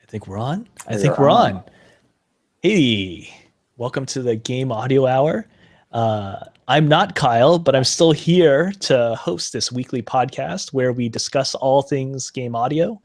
think we're on. I We think are we're on. on. Hey, welcome to the Game Audio Hour. I'm not Kyle, but I'm still here to host this weekly podcast where we discuss all things game audio,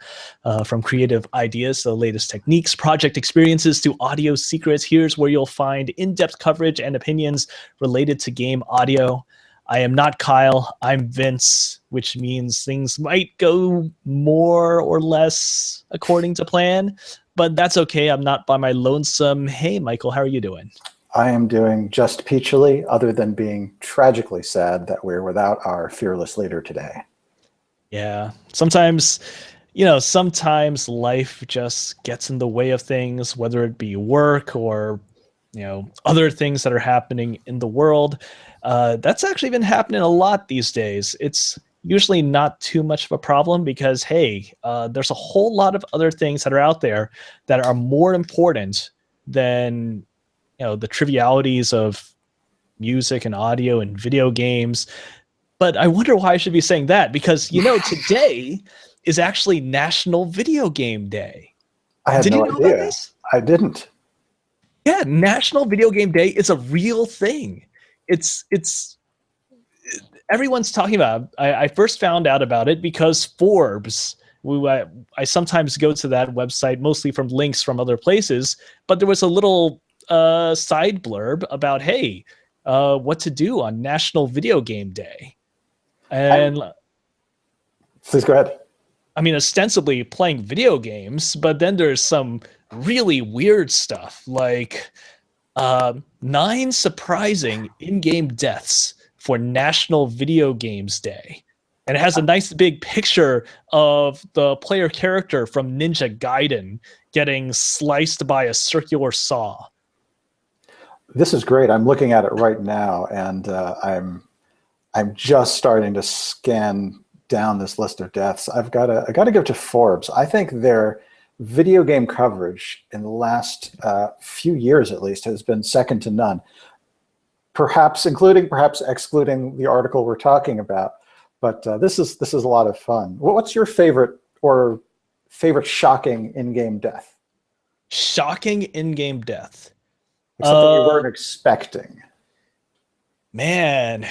from creative ideas to the latest techniques, project experiences to audio secrets. Here's where you'll find in-depth coverage and opinions related to game audio. I am not Kyle. I'm Vince, which means things might go more or less according to plan, but that's okay. I'm not by my lonesome. Hey, Michael, how are you doing? I am doing just peachily, other than being tragically sad that we're without our fearless leader today. Yeah, sometimes life just gets in the way of things, whether it be work or, other things that are happening in the world. That's actually been happening a lot these days. It's usually not too much of a problem because, hey, there's a whole lot of other things that are out there that are more important than, the trivialities of music and audio and video games. But I wonder why I should be saying that because, today is actually National Video Game Day. I had Did you no know about idea. this? I didn't. Yeah, National Video Game Day is a real thing. It's everyone's talking about it. I first found out about it because Forbes. I sometimes go to that website mostly from links from other places, but there was a little side blurb about, hey, what to do on National Video Game Day. I'm, And please go ahead. I mean, ostensibly playing video games, but then there's some really weird stuff like 9 surprising in-game deaths for National Video Games Day. And it has a nice big picture of the player character from Ninja Gaiden getting sliced by a circular saw. This is great. I'm looking at it right now, and I'm just starting to scan down this list of deaths. I got to give it to Forbes. I think their video game coverage in the last few years, at least, has been second to none. Perhaps including, perhaps excluding the article we're talking about. But this is a lot of fun. What's your favorite shocking in-game death? Shocking in-game death. Like something you weren't expecting. Man.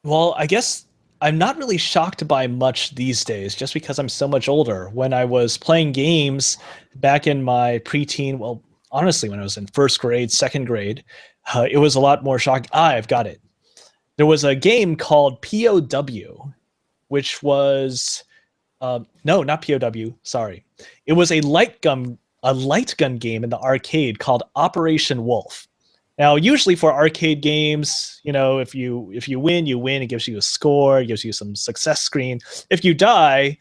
Well, I guess I'm not really shocked by much these days just because I'm so much older. When I was playing games back in my preteen, well, honestly, when I was in first grade, second grade, it was a lot more shocking. I've got it. There was a game called POW, which was no, not POW. Sorry, it was a light gun game in the arcade called Operation Wolf. Now, usually for arcade games, if you win, you win. It gives you a score, it gives you some success screen. If you die,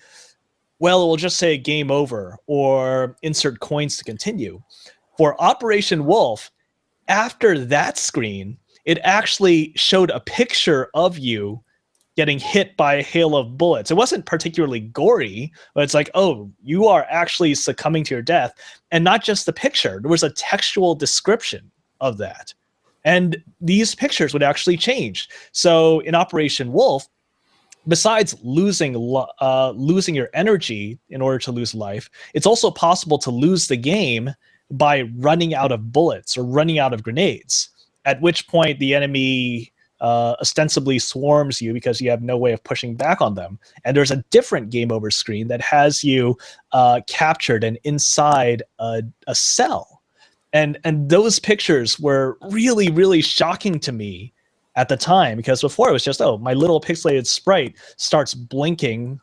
well, it will just say game over or insert coins to continue. For Operation Wolf, after that screen, it actually showed a picture of you getting hit by a hail of bullets. It wasn't particularly gory, but it's like, oh, you are actually succumbing to your death. And not just the picture, there was a textual description of that. And these pictures would actually change. So in Operation Wolf, besides losing your energy in order to lose life, it's also possible to lose the game by running out of bullets or running out of grenades, at which point the enemy ostensibly swarms you because you have no way of pushing back on them. And there's a different game over screen that has you captured and inside a cell. And those pictures were really, really shocking to me at the time, because before it was just, oh, my little pixelated sprite starts blinking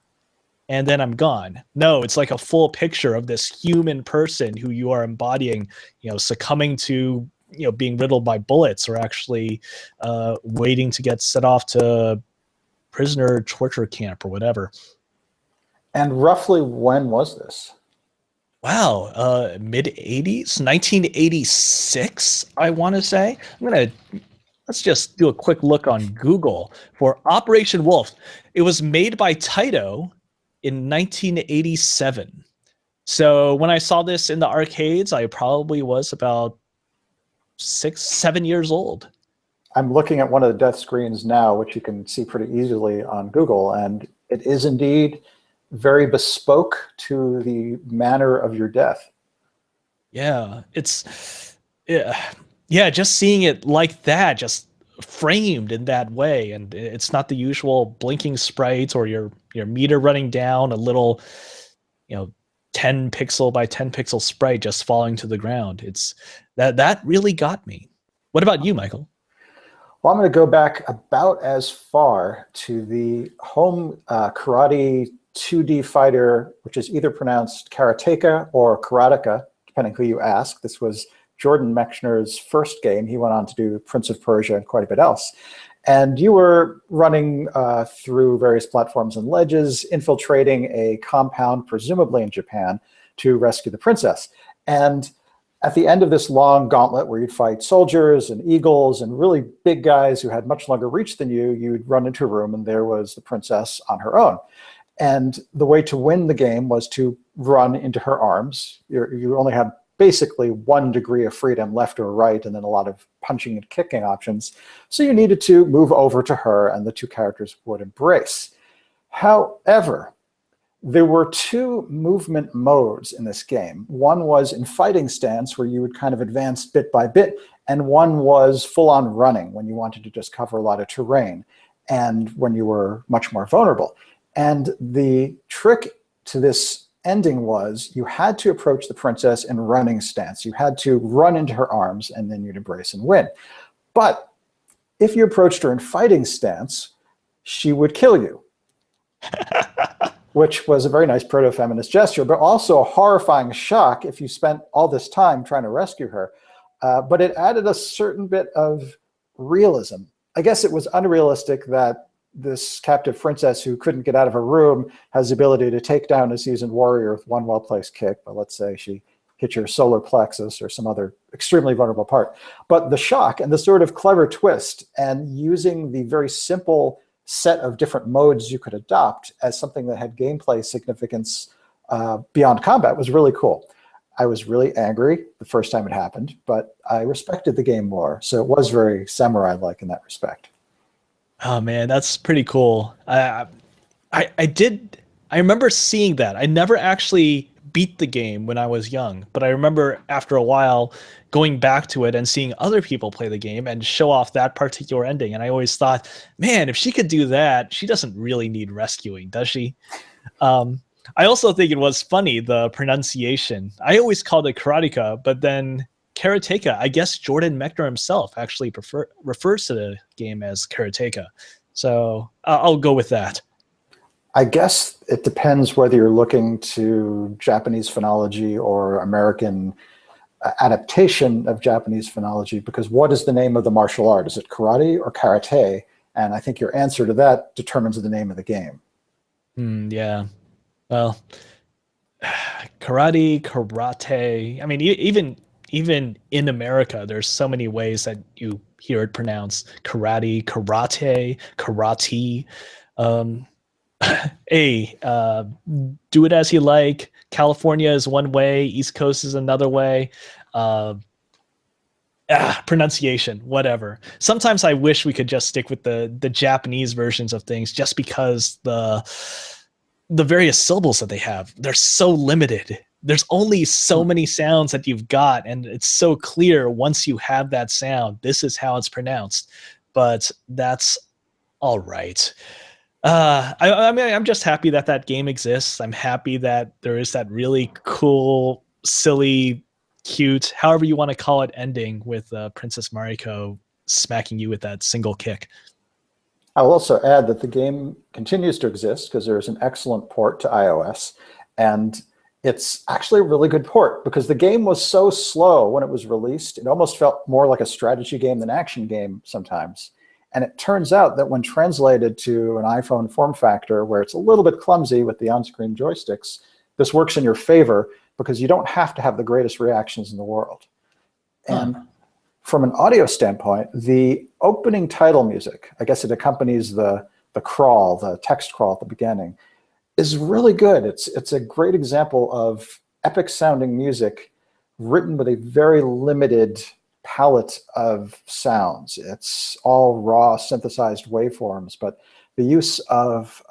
and then I'm gone. No, it's like a full picture of this human person who you are embodying, succumbing to, being riddled by bullets, or actually waiting to get set off to prisoner torture camp or whatever. And roughly when was this? Wow, mid 80s, 1986, I want to say. Let's just do a quick look on Google for Operation Wolf. It was made by Taito in 1987. So when I saw this in the arcades, I probably was about 6, 7 years old. I'm looking at one of the death screens now, which you can see pretty easily on Google, and it is indeed very bespoke to the manner of your death. Yeah, yeah, yeah, just seeing it like that, just framed in that way, and it's not the usual blinking sprites or your meter running down a little, you know, 10 pixel by 10 pixel sprite just falling to the ground. It's that really got me. What about you, Michael? Well, I'm going to go back about as far to the home karate 2D fighter, which is either pronounced karateka or karateka, depending who you ask. This was Jordan Mechner's first game. He went on to do Prince of Persia and quite a bit else. And you were running through various platforms and ledges, infiltrating a compound, presumably in Japan, to rescue the princess. And at the end of this long gauntlet where you'd fight soldiers and eagles and really big guys who had much longer reach than you, you'd run into a room and there was the princess on her own. And the way to win the game was to run into her arms. You only had basically 1 degree of freedom, left or right, and then a lot of punching and kicking options. So you needed to move over to her and the two characters would embrace. However, there were 2 movement modes in this game. One was in fighting stance, where you would kind of advance bit by bit, and one was full-on running, when you wanted to just cover a lot of terrain, and when you were much more vulnerable. And the trick to this ending was you had to approach the princess in running stance. You had to run into her arms, and then you'd embrace and win. But if you approached her in fighting stance, she would kill you, which was a very nice proto-feminist gesture, but also a horrifying shock if you spent all this time trying to rescue her. But it added a certain bit of realism. I guess it was unrealistic that this captive princess who couldn't get out of her room has the ability to take down a seasoned warrior with one well-placed kick, but let's say she hit your solar plexus or some other extremely vulnerable part. But the shock and the sort of clever twist and using the very simple set of different modes you could adopt as something that had gameplay significance beyond combat was really cool. I was really angry the first time it happened, but I respected the game more. So it was very samurai-like in that respect. Oh man, that's pretty cool. I remember seeing that. I never actually beat the game when I was young, but I remember after a while going back to it and seeing other people play the game and show off that particular ending. And I always thought, man, if she could do that, she doesn't really need rescuing, does she? Um, I also think it was funny, the pronunciation. I always called it karateka, but then karateka, I guess Jordan Mechner himself actually refers to the game as karateka. So I'll go with that. I guess it depends whether you're looking to Japanese phonology or American adaptation of Japanese phonology, because what is the name of the martial art? Is it karate or karate? And I think your answer to that determines the name of the game. Yeah. Well, karate. I mean, even in America, there's so many ways that you hear it pronounced: karate. Um, hey, do it as you like. California is one way, East Coast is another way. Uh, Pronunciation, whatever. Sometimes I wish we could just stick with the Japanese versions of things, just because the various syllables that they have, they're so limited. There's only so many sounds that you've got, and it's so clear once you have that sound, this is how it's pronounced. But that's all right. I mean, I'm just happy that that game exists. I'm happy that there is that really cool, silly, cute, however you want to call it, ending with Princess Mariko smacking you with that single kick. I'll also add that the game continues to exist because there's an excellent port to iOS. And it's actually a really good port because the game was so slow when it was released. It almost felt more like a strategy game than action game sometimes. And it turns out that when translated to an iPhone form factor where it's a little bit clumsy with the on-screen joysticks, this works in your favor because you don't have to have the greatest reactions in the world. And from an audio standpoint, the opening title music, I guess it accompanies the crawl, the text crawl at the beginning, is really good. It's a great example of epic sounding music written with a very limited palette of sounds. It's all raw synthesized waveforms, but the use of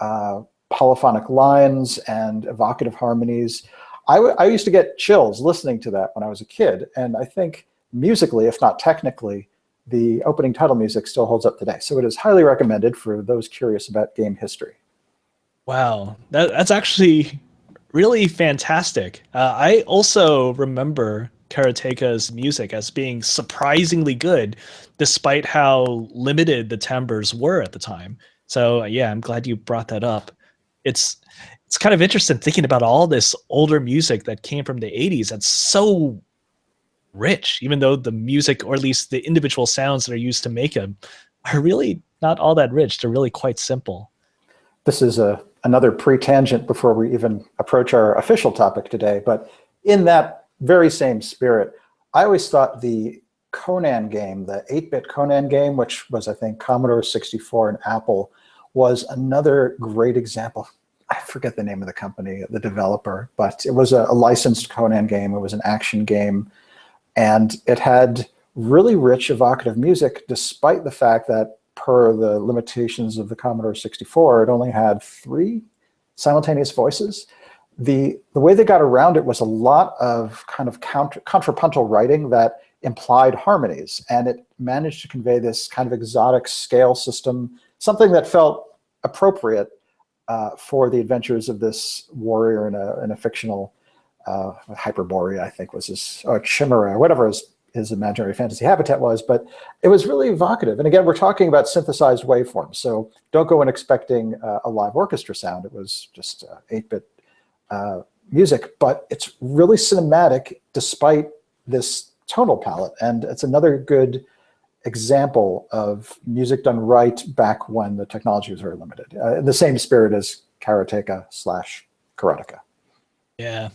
polyphonic lines and evocative harmonies. I used to get chills listening to that when I was a kid, and I think musically, if not technically, the opening title music still holds up today. So it is highly recommended for those curious about game history. Wow, that's actually really fantastic. I also remember Karateka's music as being surprisingly good, despite how limited the timbres were at the time. So yeah, I'm glad you brought that up. It's it's kind of interesting thinking about all this older music that came from the 80s. That's so rich, even though the music, or at least the individual sounds that are used to make them, are really not all that rich. They're really quite simple. This is another pre-tangent before we even approach our official topic today, but in that very same spirit, I always thought the Conan game, the 8-bit Conan game, which was, I think, Commodore 64 and Apple, was another great example. I forget the name of the company, the developer, but it was a licensed Conan game. It was an action game, and it had really rich, evocative music, despite the fact that per the limitations of the Commodore 64, it only had 3 simultaneous voices. The way they got around it was a lot of kind of contrapuntal writing that implied harmonies, and it managed to convey this kind of exotic scale system, something that felt appropriate for the adventures of this warrior in a fictional Hyperborea, I think was his, or Chimera, whatever his imaginary fantasy habitat was, but it was really evocative. And again, we're talking about synthesized waveforms, so don't go in expecting a live orchestra sound. It was just 8-bit music, but it's really cinematic despite this tonal palette. And it's another good example of music done right back when the technology was very limited. In the same spirit as Karateka/Karateka. Yeah.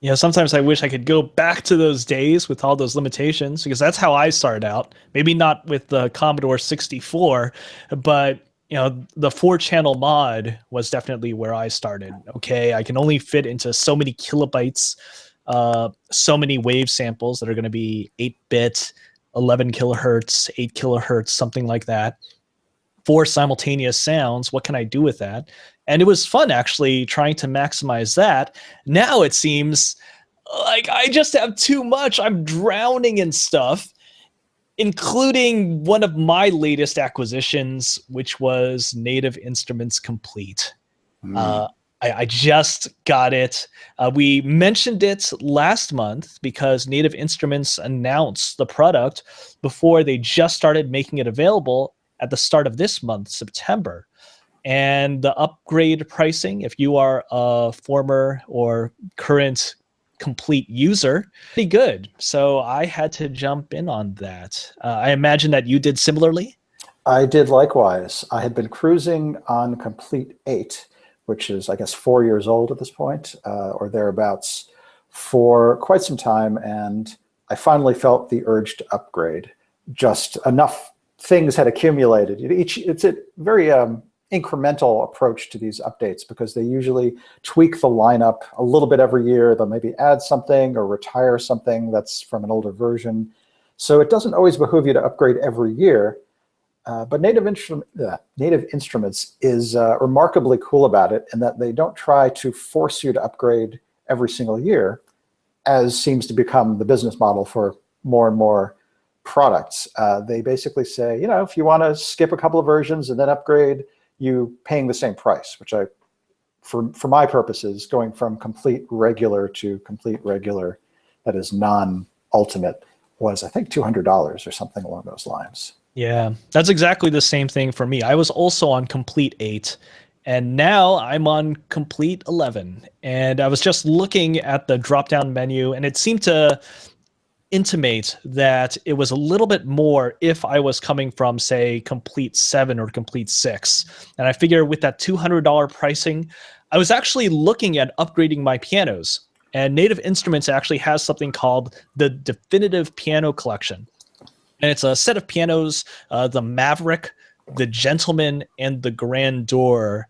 You know, sometimes I wish I could go back to those days with all those limitations, because that's how I started out. Maybe not with the Commodore 64, but you know, the 4-channel mod was definitely where I started. Okay, I can only fit into so many kilobytes, so many wave samples that are going to be 8-bit, 11 kilohertz, 8 kilohertz, something like that. 4 simultaneous sounds. What can I do with that? And it was fun actually trying to maximize that. Now it seems like I just have too much. I'm drowning in stuff, including one of my latest acquisitions, which was Native Instruments Complete. Mm. I just got it. We mentioned it last month because Native Instruments announced the product before they just started making it available at the start of this month, September. And the upgrade pricing, if you are a former or current complete user, pretty good. So I had to jump in on that. I imagine that you did similarly. I did likewise. I had been cruising on Complete 8, which is, I guess, 4 years old at this point, or thereabouts, for quite some time, and I finally felt the urge to upgrade. Just enough things had accumulated. It's a very incremental approach to these updates, because they usually tweak the lineup a little bit every year. They'll maybe add something or retire something that's from an older version. So it doesn't always behoove you to upgrade every year. But Native Instruments is remarkably cool about it, in that they don't try to force you to upgrade every single year, as seems to become the business model for more and more products. They basically say, you know, if you want to skip a couple of versions and then upgrade, you paying the same price, which for my purposes, going from complete regular to complete regular, that is non-ultimate, was, I think, $200 or something along those lines. Yeah, that's exactly the same thing for me. I was also on Complete 8, and now I'm on Complete 11. And I was just looking at the drop-down menu, and it seemed to intimate that it was a little bit more if I was coming from, say, Complete 7 or Complete 6. And I figure with that $200 pricing, I was actually looking at upgrading my pianos. And Native Instruments actually has something called the Definitive Piano Collection. And it's a set of pianos, the Maverick, the Gentleman, and the Grandeur.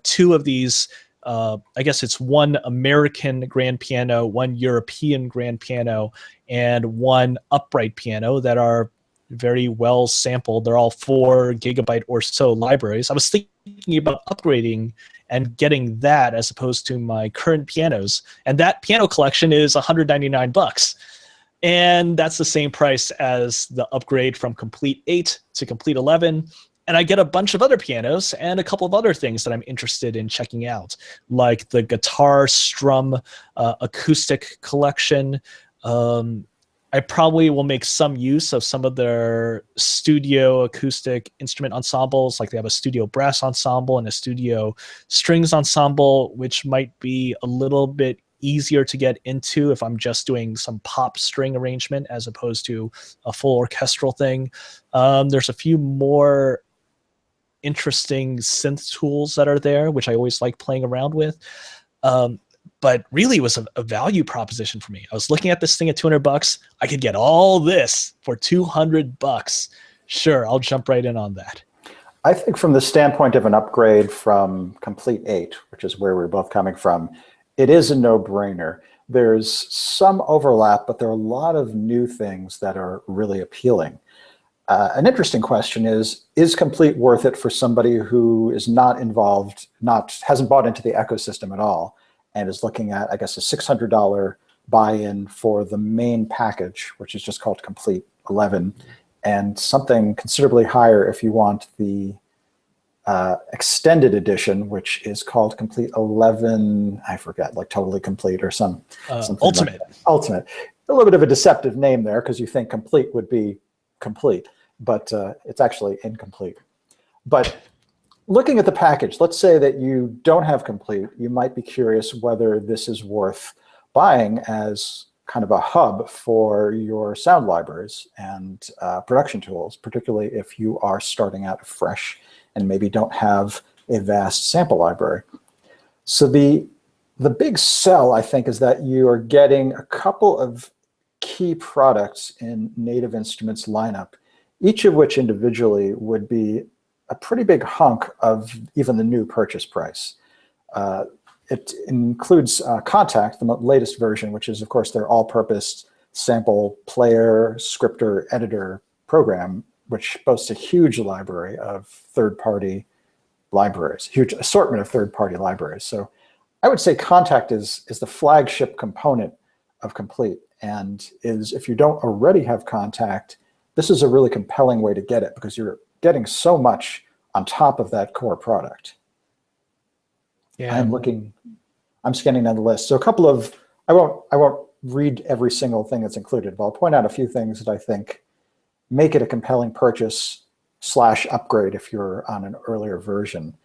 2 of these, I guess it's one American grand piano, one European grand piano, and one upright piano that are very well sampled. They're all 4 gigabyte or so libraries. I was thinking thinking about upgrading and getting that as opposed to my current pianos. And that piano collection is $199. And that's the same price as the upgrade from Complete 8 to Complete 11. And I get a bunch of other pianos and a couple of other things that I'm interested in checking out, like the Guitar Strum acoustic collection. I probably will make some use of some of their studio acoustic instrument ensembles, like they have a studio brass ensemble and a studio strings ensemble, which might be a little bit easier to get into if I'm just doing some pop string arrangement as opposed to a full orchestral thing. There's a few more interesting synth tools that are there, which I always like playing around with. But really it was a value proposition for me. I was looking at this thing at $200. I could get all this for $200. Sure, I'll jump right in on that. I think from the standpoint of an upgrade from Complete 8, which is where we're both coming from, it is a no-brainer. There's some overlap, but there are a lot of new things that are really appealing. An interesting question is Complete worth it for somebody who is not involved, hasn't bought into the ecosystem at all, and is looking at, I guess, a $600 buy-in for the main package, which is just called Complete 11, and something considerably higher if you want the extended edition, which is called Complete 11, I forget, like Totally Complete or something Ultimate. Like Ultimate. A little bit of a deceptive name there because you think Complete would be complete, but it's actually incomplete. But looking at the package, let's say that you don't have Complete, you might be curious whether this is worth buying as kind of a hub for your sound libraries and production tools, particularly if you are starting out fresh and maybe don't have a vast sample library. So the big sell, I think, is that you are getting a couple of key products in Native Instruments lineup, each of which individually would be a pretty big hunk of even the new purchase price. It includes Contact, the latest version, which is, of course, their all-purpose sample player, scripter, editor program, which boasts a huge library of third-party libraries, huge assortment of third-party libraries. So I would say Contact is the flagship component of Complete, and if you don't already have Contact, this is a really compelling way to get it because you're getting so much on top of that core product. Yeah. I'm scanning down the list. So a couple of, I won't read every single thing that's included, but I'll point out a few things that I think make it a compelling purchase / upgrade if you're on an earlier version.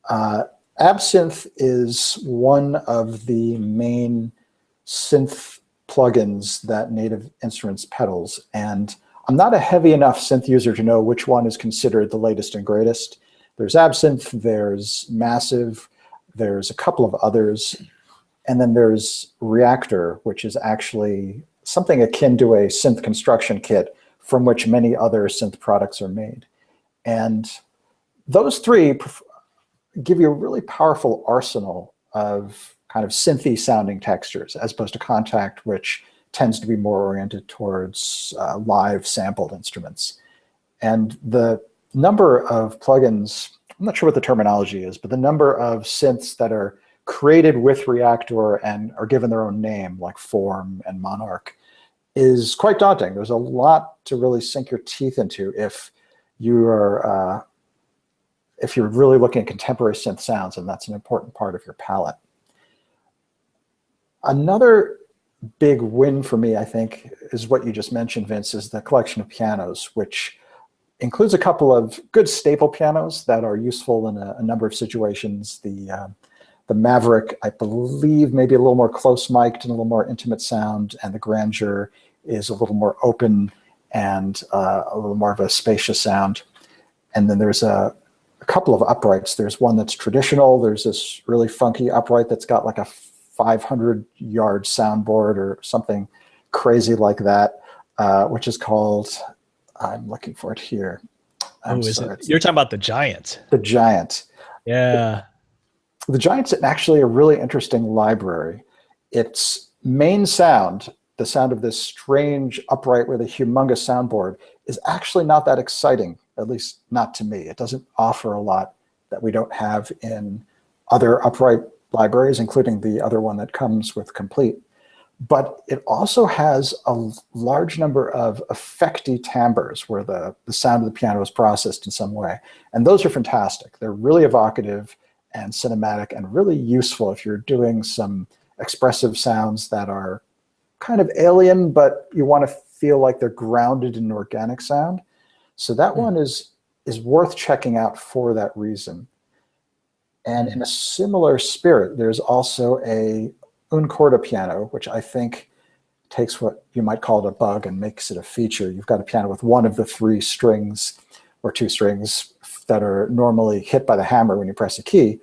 Absynth is one of the main synth plugins that Native Instruments peddles, and I'm not a heavy enough synth user to know which one is considered the latest and greatest. There's Absynth, there's Massive, there's a couple of others, and then there's Reactor, which is actually something akin to a synth construction kit from which many other synth products are made. And those three give you a really powerful arsenal of kind of synthy sounding textures, as opposed to Contact, which tends to be more oriented towards live sampled instruments. And the number of plugins, I'm not sure what the terminology is, but the number of synths that are created with Reactor and are given their own name, like Form and Monarch, is quite daunting. There's a lot to really sink your teeth into if you're really looking at contemporary synth sounds, and that's an important part of your palette. Another big win for me, I think, is what you just mentioned, Vince, is the collection of pianos, which includes a couple of good staple pianos that are useful in a number of situations. The Maverick, I believe, maybe a little more close-mic'd and a little more intimate sound, and the Grandeur is a little more open and a little more of a spacious sound. And then there's a couple of uprights. There's one that's traditional. There's this really funky upright that's got like a 500-yard soundboard or something crazy like that, which is called, I'm looking for it here. You're talking about the Giant. The Giant. Yeah. The Giant's actually a really interesting library. Its main sound, the sound of this strange upright with a humongous soundboard, is actually not that exciting, at least not to me. It doesn't offer a lot that we don't have in other upright libraries, including the other one that comes with Complete. But it also has a large number of effecty timbres where the sound of the piano is processed in some way. And those are fantastic. They're really evocative and cinematic and really useful if you're doing some expressive sounds that are kind of alien, but you want to feel like they're grounded in organic sound. So that one is worth checking out for that reason. And in a similar spirit, there's also a Uncorda piano, which I think takes what you might call it a bug and makes it a feature. You've got a piano with one of the 3 strings or 2 strings that are normally hit by the hammer when you press a key,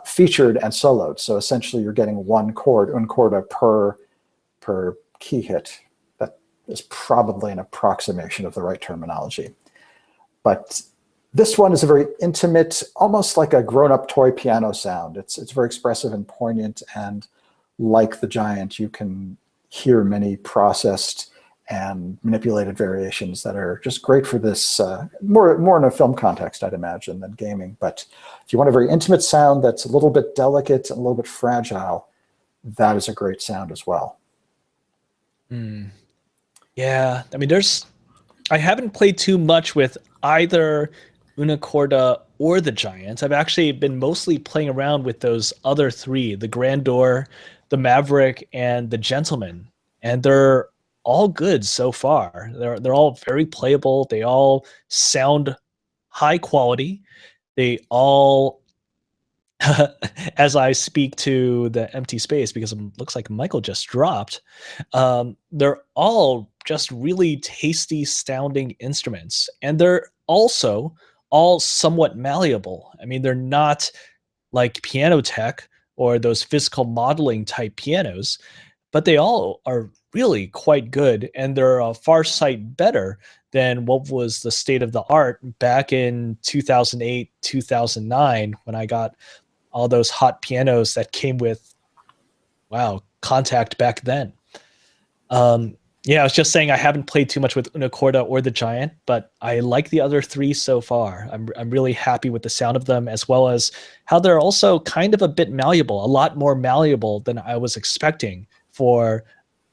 featured and soloed. So essentially you're getting 1 chord, Uncorda per key hit. That is probably an approximation of the right terminology. But this one is a very intimate, almost like a grown-up toy piano sound. It's very expressive and poignant, and like the Giant, you can hear many processed and manipulated variations that are just great for this, more in a film context, I'd imagine, than gaming. But if you want a very intimate sound that's a little bit delicate and a little bit fragile, that is a great sound as well. Yeah, I mean, I haven't played too much with either Unicorda or the Giant. I've actually been mostly playing around with those other 3, the Grandeur, the Maverick, and the Gentleman. And they're all good so far. They're all very playable. They all sound high quality. They all as I speak to the empty space, because it looks like Michael just dropped, they're all just really tasty sounding instruments. And they're also all somewhat malleable. I mean, they're not like piano tech or those physical modeling type pianos, but they all are really quite good. And they're a far sight better than what was the state of the art back in 2008, 2009, when I got all those hot pianos that came with, wow, Contact back then. Yeah, I was just saying I haven't played too much with Unicorda or the Giant, but I like the other 3 so far. I'm really happy with the sound of them, as well as how they're also kind of a bit malleable, a lot more malleable than I was expecting for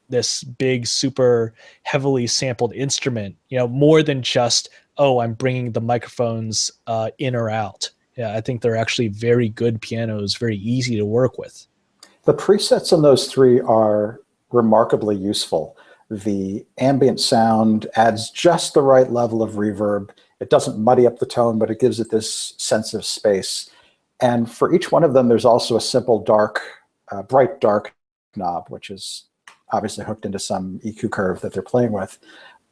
this big, super heavily sampled instrument. More than just, oh, I'm bringing the microphones in or out. Yeah, I think they're actually very good pianos, very easy to work with. The presets on those 3 are remarkably useful. The ambient sound adds just the right level of reverb. It doesn't muddy up the tone, but it gives it this sense of space. And for each one of them, there's also a simple bright dark knob, which is obviously hooked into some EQ curve that they're playing with.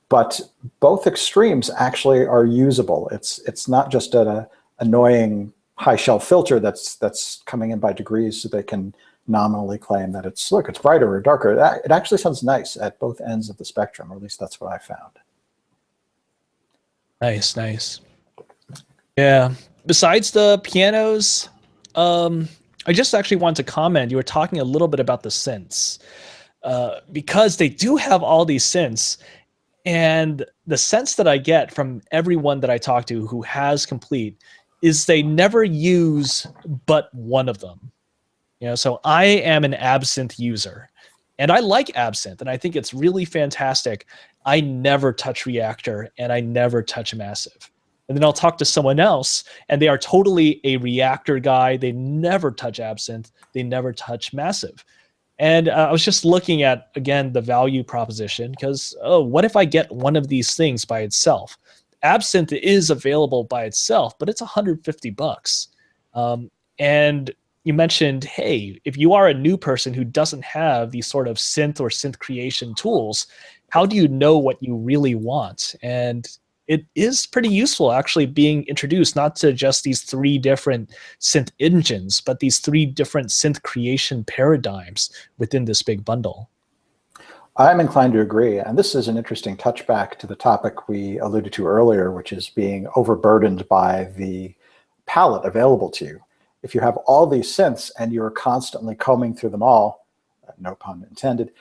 But both extremes actually are usable. It's not just an annoying high shelf filter that's coming in by degrees so they can nominally claim that it's brighter or darker. It actually sounds nice at both ends of the spectrum, or at least that's what I found. Nice. Yeah. Besides the pianos, I just actually want to comment. You were talking a little bit about the synths, because they do have all these synths, and the sense that I get from everyone that I talk to who has Complete is they never use but one of them. So I am an Absinthe user, and I like Absinthe, and I think it's really fantastic. I never touch Reactor, and I never touch Massive. And then I'll talk to someone else, and they are totally a Reactor guy. They never touch Absinthe. They never touch Massive. And I was just looking at, again, the value proposition, because, what if I get one of these things by itself? Absinthe is available by itself, but it's $150. And you mentioned, hey, if you are a new person who doesn't have these sort of synth or synth creation tools, how do you know what you really want? And it is pretty useful actually being introduced not to just these 3 different synth engines, but these 3 different synth creation paradigms within this big bundle. I'm inclined to agree. And this is an interesting touchback to the topic we alluded to earlier, which is being overburdened by the palette available to you. If you have all these synths and you're constantly combing through them all, no pun intended,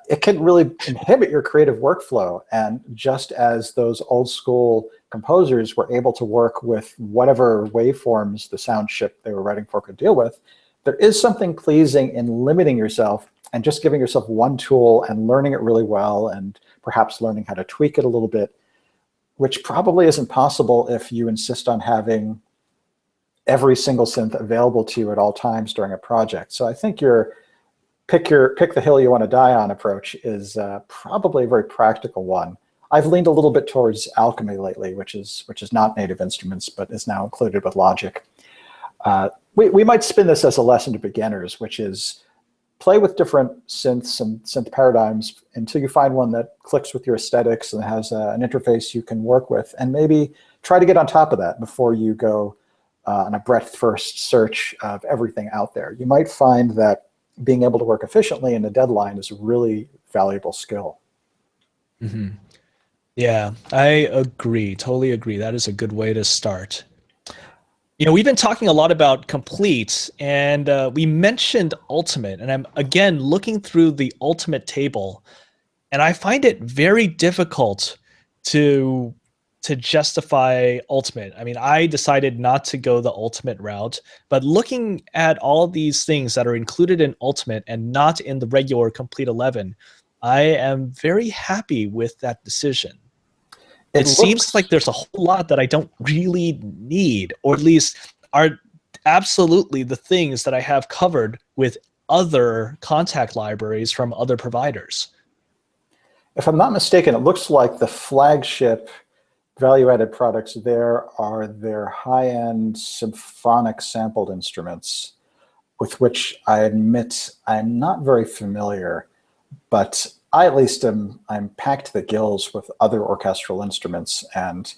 it can really inhibit your creative workflow. And just as those old school composers were able to work with whatever waveforms the sound chip they were writing for could deal with, there is something pleasing in limiting yourself and just giving yourself one tool and learning it really well and perhaps learning how to tweak it a little bit, which probably isn't possible if you insist on having every single synth available to you at all times during a project. So I think your pick the hill you want to die on approach is probably a very practical one. I've leaned a little bit towards Alchemy lately, which is not Native Instruments, but is now included with Logic. We might spin this as a lesson to beginners, which is play with different synths and synth paradigms until you find one that clicks with your aesthetics and has an interface you can work with, and maybe try to get on top of that before you go on a breadth-first search of everything out there. You might find that being able to work efficiently in a deadline is a really valuable skill. Mm-hmm. Yeah, I agree. Totally agree. That is a good way to start. We've been talking a lot about complete, and we mentioned ultimate, and I'm again looking through the ultimate table, and I find it very difficult to justify ultimate. I mean, I decided not to go the ultimate route, but looking at all these things that are included in ultimate and not in the regular complete 11, I am very happy with that decision. It seems like there's a whole lot that I don't really need, or at least are absolutely the things that I have covered with other contact libraries from other providers. If I'm not mistaken, it looks like the flagship value-added products there are their high-end symphonic sampled instruments, with which I admit I'm not very familiar, but I at least I'm packed to the gills with other orchestral instruments, and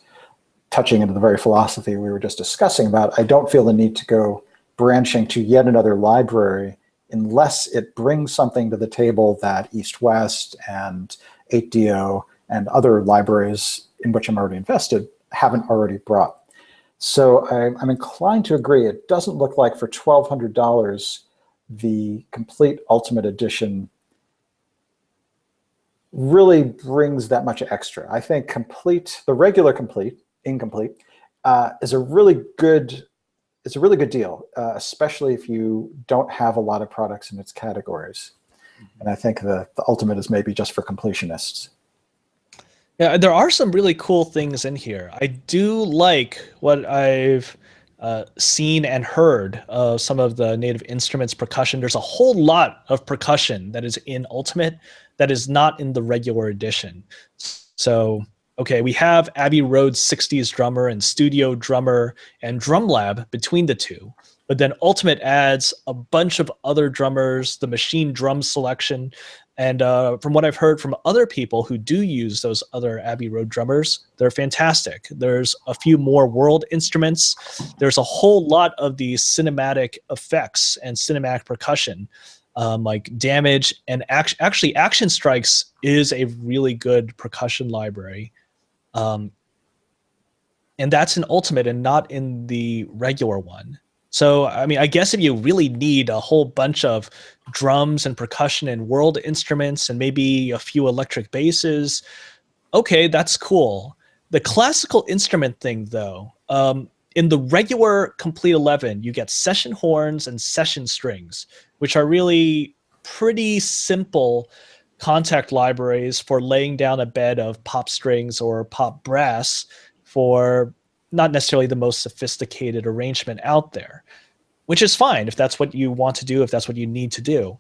touching into the very philosophy we were just discussing about, I don't feel the need to go branching to yet another library unless it brings something to the table that East-West and 8DO and other libraries in which I'm already invested haven't already brought. So I'm inclined to agree. It doesn't look like for $1,200, the complete Ultimate Edition really brings that much extra. I think the regular complete, incomplete, is a really good deal, especially if you don't have a lot of products in its categories. And I think the Ultimate is maybe just for completionists. Yeah, there are some really cool things in here. I do like what I've seen and heard of some of the Native Instruments percussion. There's a whole lot of percussion that is in Ultimate that is not in the regular edition. So, okay, we have Abbey Road's 60s drummer and studio drummer and drum lab between the two. But then Ultimate adds a bunch of other drummers, the machine drum selection. And from what I've heard from other people who do use those other Abbey Road drummers, they're fantastic. There's a few more world instruments. There's a whole lot of these cinematic effects and cinematic percussion, like Damage, and actually Action Strikes is a really good percussion library. And that's in Ultimate and not in the regular one. So, I mean, I guess if you really need a whole bunch of drums and percussion and world instruments and maybe a few electric basses, okay, that's cool. The classical instrument thing, though, in the regular Complete 11, you get session horns and session strings, which are really pretty simple contact libraries for laying down a bed of pop strings or pop brass for not necessarily the most sophisticated arrangement out there, which is fine if that's what you want to do, if that's what you need to do.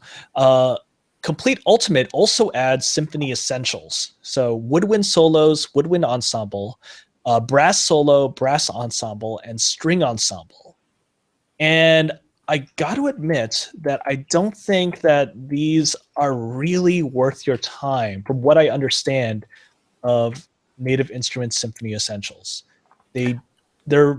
Complete Ultimate also adds symphony essentials. So woodwind solos, woodwind ensemble, brass solo, brass ensemble, and string ensemble. And I got to admit that I don't think that these are really worth your time from what I understand of Native Instruments Symphony Essentials. They're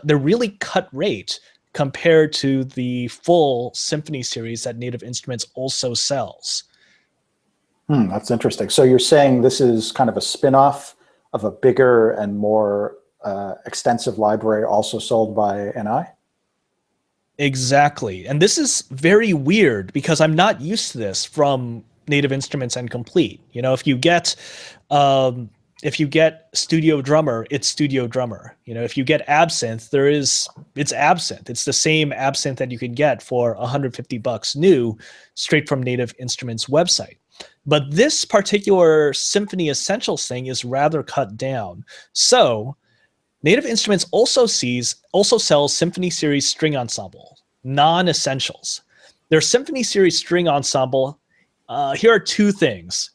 really cut rate compared to the full symphony series that Native Instruments also sells. That's interesting. So you're saying this is kind of a spin-off of a bigger and more extensive library also sold by NI? Exactly. And this is very weird because I'm not used to this from Native Instruments and Complete. If you get If you get Studio Drummer, it's Studio Drummer. You know, if you get Absinthe, it's Absinthe. It's the same Absinthe that you could get for $150 new, straight from Native Instruments website. But this particular Symphony Essentials thing is rather cut down. So Native Instruments also sells Symphony Series string ensemble, non-essentials. Their Symphony Series string ensemble, here are two things.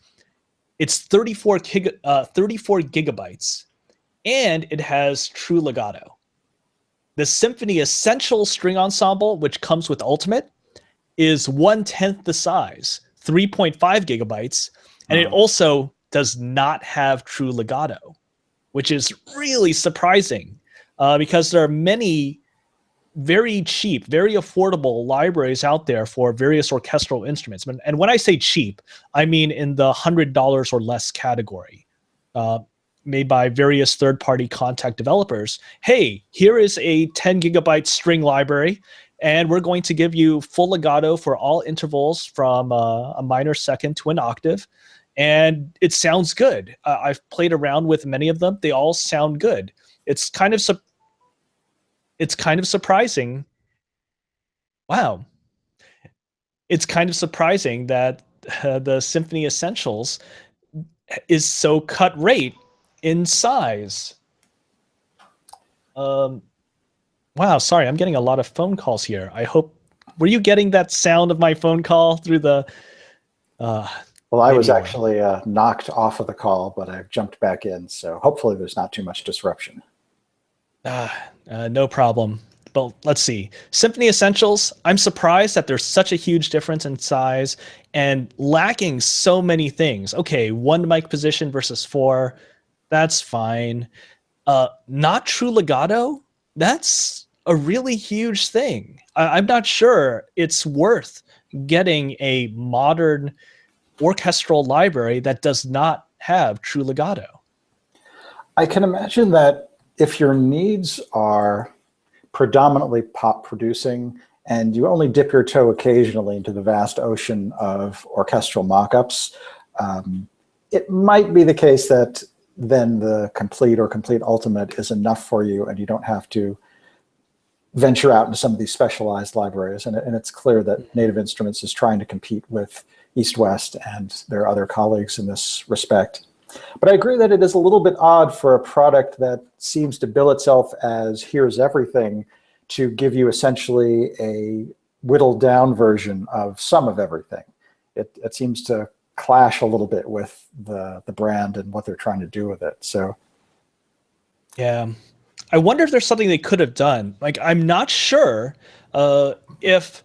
It's 34 gigabytes, and it has true legato. The Symphony Essential string ensemble, which comes with Ultimate, is 1/10 the size, 3.5 gigabytes, and it also does not have true legato, which is really surprising because there are many very cheap, very affordable libraries out there for various orchestral instruments. And when I say cheap, I mean in the $100 or less category, made by various third-party contact developers. Hey, here is a 10 gigabyte string library, and we're going to give you full legato for all intervals from a minor second to an octave. And it sounds good. I've played around with many of them. They all sound good. It's kind of surprising. Wow. It's kind of surprising that the Symphony Essentials is so cut rate in size. Wow, sorry, I'm getting a lot of phone calls here. I hope, were you getting that sound of my phone call through the well, I was actually knocked off of the call, but I've jumped back in, so hopefully there's not too much disruption. No problem. But let's see. Symphony Essentials, I'm surprised that there's such a huge difference in size and lacking so many things. Okay, 1 mic position versus 4, that's fine. Not true legato, that's a really huge thing. I'm not sure it's worth getting a modern orchestral library that does not have true legato. I can imagine that if your needs are predominantly pop producing and you only dip your toe occasionally into the vast ocean of orchestral mock-ups, it might be the case that then the complete or complete ultimate is enough for you and you don't have to venture out into some of these specialized libraries. And it's clear that Native Instruments is trying to compete with East West and their other colleagues in this respect. But I agree that it is a little bit odd for a product that seems to bill itself as here's everything to give you essentially a whittled down version of some of everything. It seems to clash a little bit with the brand and what they're trying to do with it. So, yeah, I wonder if there's something they could have done. Like, I'm not sure if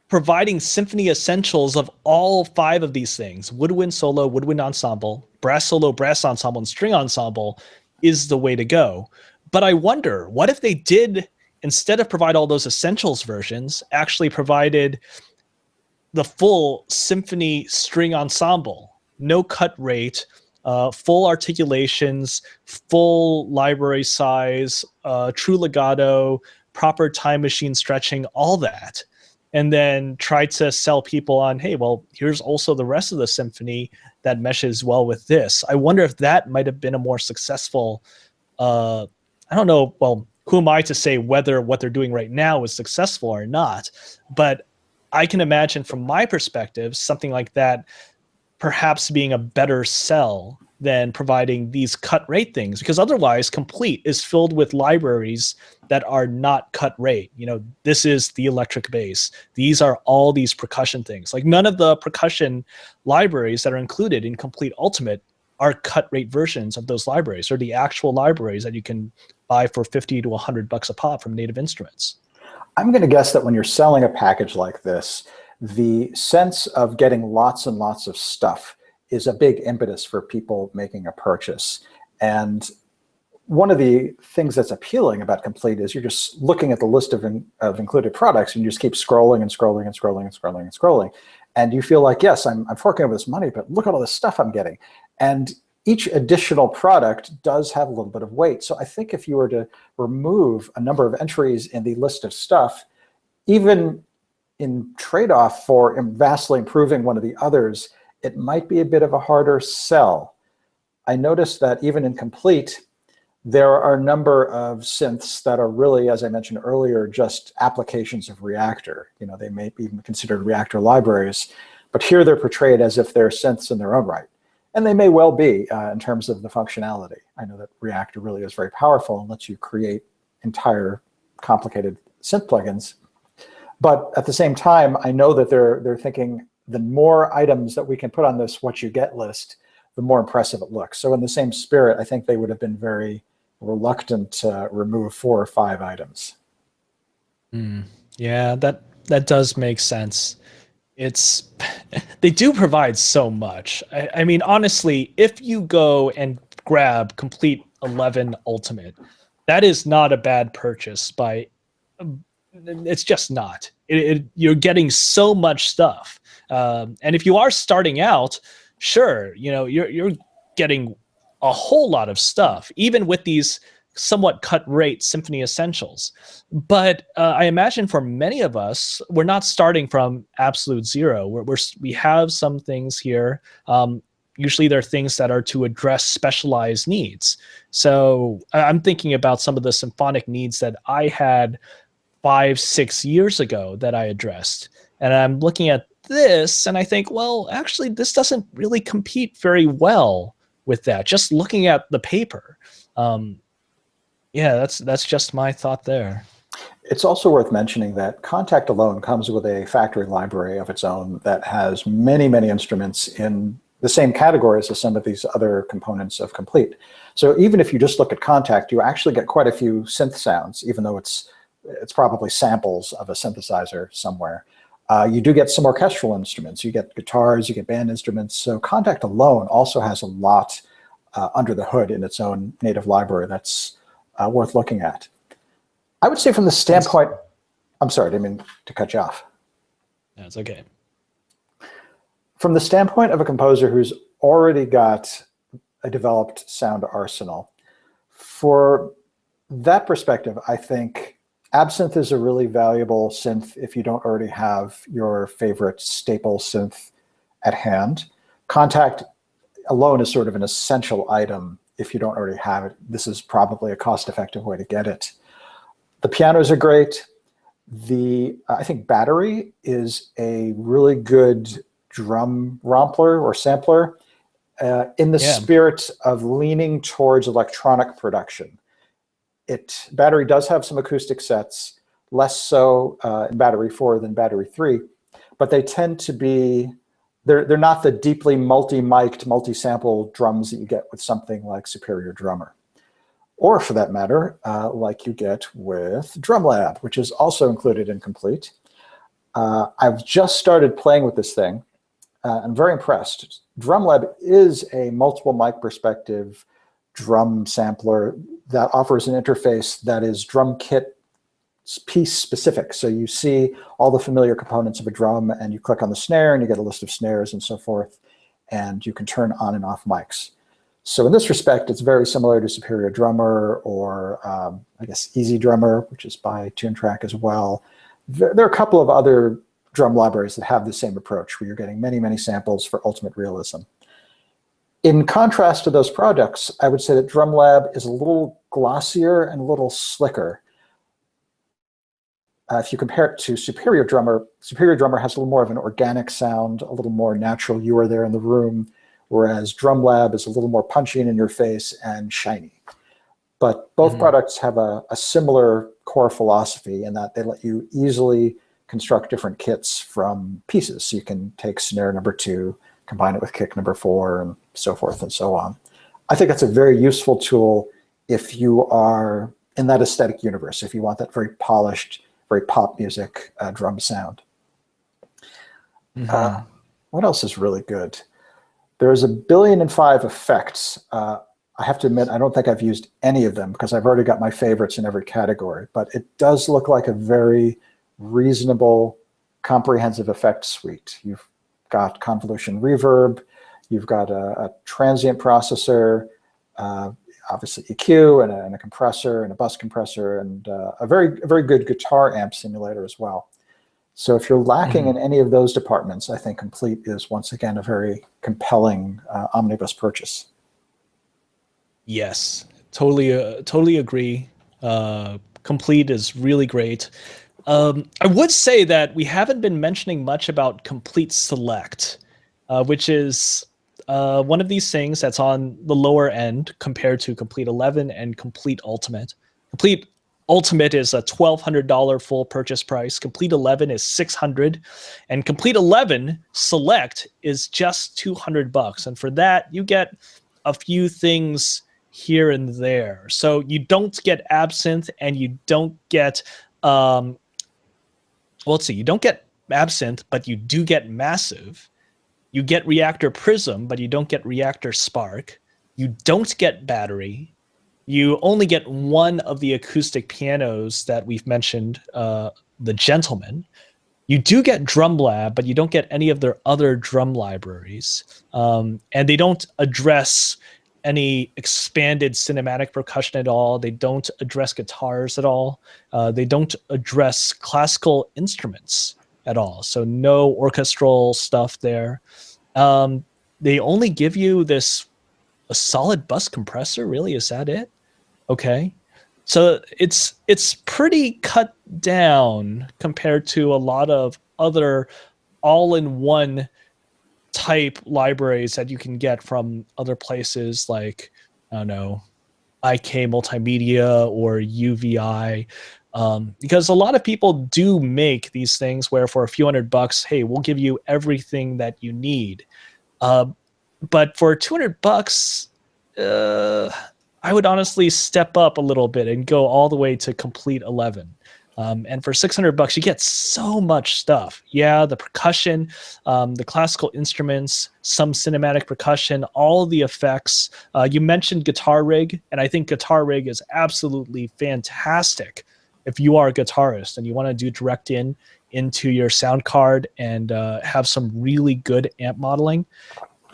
providing symphony essentials of all 5 of these things, woodwind solo, woodwind ensemble, brass solo, brass ensemble, and string ensemble, is the way to go. But I wonder, what if they did, instead of provide all those essentials versions, actually provided the full symphony string ensemble, no cut rate, full articulations, full library size, true legato, proper time machine stretching, all that. And then try to sell people on, hey, well, here's also the rest of the symphony that meshes well with this. I wonder if that might have been a more successful, I don't know, well, who am I to say whether what they're doing right now is successful or not? But I can imagine from my perspective, something like that perhaps being a better sell than providing these cut rate things, because otherwise Complete is filled with libraries that are not cut rate. You know, this is the electric bass. These are all these percussion things. Like, none of the percussion libraries that are included in Complete Ultimate are cut rate versions of those libraries, or the actual libraries that you can buy for $50 to $100 a pop from Native Instruments. I'm going to guess that when you're selling a package like this, the sense of getting lots and lots of stuff is a big impetus for people making a purchase. And one of the things that's appealing about Complete is you're just looking at the list of included products and you just keep scrolling and scrolling and scrolling and scrolling and scrolling. And you feel like, yes, I'm forking over this money, but look at all this stuff I'm getting. And each additional product does have a little bit of weight. So I think if you were to remove a number of entries in the list of stuff, even in trade-off for vastly improving one of the others, it might be a bit of a harder sell. I noticed that even in Complete, there are a number of synths that are really, as I mentioned earlier, just applications of Reactor. You know, they may be even considered Reactor libraries, but here they're portrayed as if they're synths in their own right. And they may well be in terms of the functionality. I know that Reactor really is very powerful and lets you create entire complicated synth plugins. But at the same time, I know that they're thinking the more items that we can put on this what you get list, the more impressive it looks. So in the same spirit, I think they would have been very reluctant to remove 4 or 5 items. Yeah, that does make sense. It's they do provide so much. I mean, honestly, if you go and grab Complete 11 Ultimate, that is not a bad purchase by it's just not. You're getting so much stuff. And if you are starting out, sure, you know, you're getting a whole lot of stuff, even with these somewhat cut rate Symphony Essentials. But I imagine for many of us, we're not starting from absolute zero. We have some things here. Usually they're things that are to address specialized needs. So I'm thinking about some of the symphonic needs that I had 5, 6 years ago that I addressed. And I'm looking at this and I think, well, actually, this doesn't really compete very well with that. Just looking at the paper. Yeah, that's just my thought there. It's also worth mentioning that Contact alone comes with a factory library of its own that has many, many instruments in the same categories as some of these other components of Complete. So even if you just look at Contact, you actually get quite a few synth sounds, even though it's probably samples of a synthesizer somewhere. You do get some orchestral instruments. You get guitars, you get band instruments. So Contact alone also has a lot under the hood in its own native library that's worth looking at. I would say from the standpoint, I'm sorry, I didn't mean to cut you off. That's okay. From the standpoint of a composer who's already got a developed sound arsenal, for that perspective, I think Absinthe is a really valuable synth if you don't already have your favorite staple synth at hand. Contact alone is sort of an essential item if you don't already have it. This is probably a cost-effective way to get it. The pianos are great. I think Battery is a really good drum rompler or sampler in the spirit of leaning towards electronic production. Battery does have some acoustic sets, less so in Battery 4 than Battery 3, but they tend to be, they're not the deeply multi-mic'd, multi-sample drums that you get with something like Superior Drummer. Or for that matter, like you get with DrumLab, which is also included in Complete. I've just started playing with this thing. I'm very impressed. DrumLab is a multiple mic perspective drum sampler that offers an interface that is drum kit piece specific. So you see all the familiar components of a drum and you click on the snare and you get a list of snares and so forth, and you can turn on and off mics. So in this respect, it's very similar to Superior Drummer or I guess Easy Drummer, which is by TuneTrack as well. There are a couple of other drum libraries that have the same approach where you're getting many, many samples for ultimate realism. In contrast to those products, I would say that DrumLab is a little glossier and a little slicker. If you compare it to Superior Drummer has a little more of an organic sound, a little more natural. You are there in the room, whereas DrumLab is a little more punchy and in your face and shiny. But both products have a similar core philosophy in that they let you easily construct different kits from pieces. So you can take snare number 2, combine it with kick number 4, and so forth and so on. I think that's a very useful tool if you are in that aesthetic universe, if you want that very polished, very pop music drum sound. What else is really good? There's 1.5 billion effects. I have to admit, I don't think I've used any of them because I've already got my favorites in every category, but it does look like a very reasonable, comprehensive effect suite. You've got convolution reverb, you've got a transient processor, obviously EQ and a compressor and a bus compressor and a very good guitar amp simulator as well. So if you're lacking in any of those departments, I think Complete is once again a very compelling omnibus purchase. Yes, totally agree. Complete is really great. I would say that we haven't been mentioning much about Complete Select, which is one of these things that's on the lower end compared to Complete 11 and Complete Ultimate. Complete Ultimate is a $1,200 full purchase price. Complete 11 is 600, and Complete 11 Select is just $200. And for that, you get a few things here and there. So you don't get Absinthe, and you don't get well, let's see, you don't get Absinthe, but you do get Massive. You get Reactor Prism, but you don't get Reactor Spark. You don't get Battery. You only get one of the acoustic pianos that we've mentioned, the Gentleman. You do get Drum Lab, but you don't get any of their other drum libraries. And they don't address any expanded cinematic percussion at all. They don't address guitars at all. They don't address classical instruments at all. So no orchestral stuff there. Um, they only give you this a solid bus compressor. Really, is that it? Okay. So it's pretty cut down compared to a lot of other all-in-one type libraries that you can get from other places like, I don't know, IK Multimedia or UVI. Because a lot of people do make these things where for a few $100, hey, we'll give you everything that you need. Uh, but for $200, uh, I would honestly step up a little bit and go all the way to Complete 11. And for $600, you get so much stuff. Yeah, the percussion, the classical instruments, some cinematic percussion, all the effects. You mentioned Guitar Rig, and I think Guitar Rig is absolutely fantastic if you are a guitarist and you want to do direct into your sound card and have some really good amp modeling.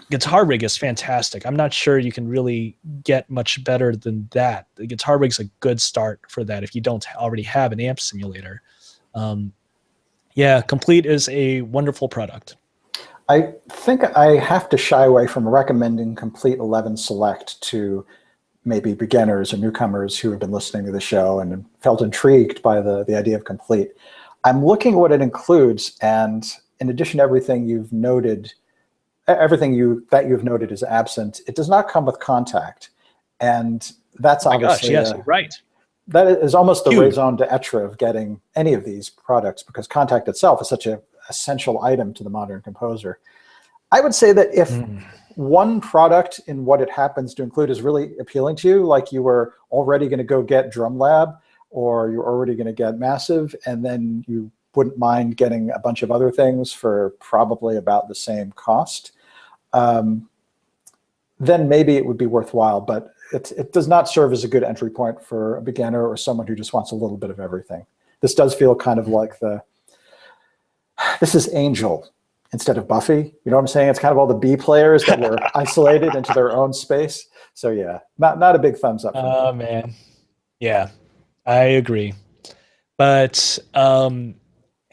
Guitar Rig is fantastic. I'm not sure you can really get much better than that. The Guitar Rig's a good start for that if you don't already have an amp simulator. Um, yeah, Complete is a wonderful product. I think I have to shy away from recommending Complete 11 Select to maybe beginners or newcomers who have been listening to the show and felt intrigued by the idea of Complete. I'm looking at what it includes, and in addition to everything you've noted, that you've noted is absent, it does not come with Contact. And that's Oh my gosh, obviously, yes, you're right. that is almost the Huge. raison d'etre of getting any of these products, because Contact itself is such an essential item to the modern composer. I would say that if one product in what it happens to include is really appealing to you, like you were already going to go get Drum Lab, or you're already going to get Massive, and then you wouldn't mind getting a bunch of other things for probably about the same cost, then maybe it would be worthwhile. But it does not serve as a good entry point for a beginner or someone who just wants a little bit of everything. This does feel kind of like this is Angel instead of Buffy. You know what I'm saying? It's kind of all the B players that were isolated into their own space. So yeah, not a big thumbs up for me. Oh man. Yeah, I agree. But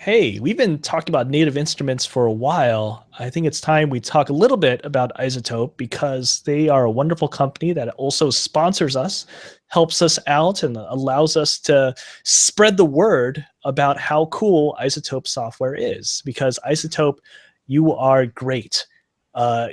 hey, we've been talking about native instruments for a while. I think it's time we talk a little bit about iZotope because they are a wonderful company that also sponsors us, helps us out, and allows us to spread the word about how cool iZotope software is. Because iZotope, you are great.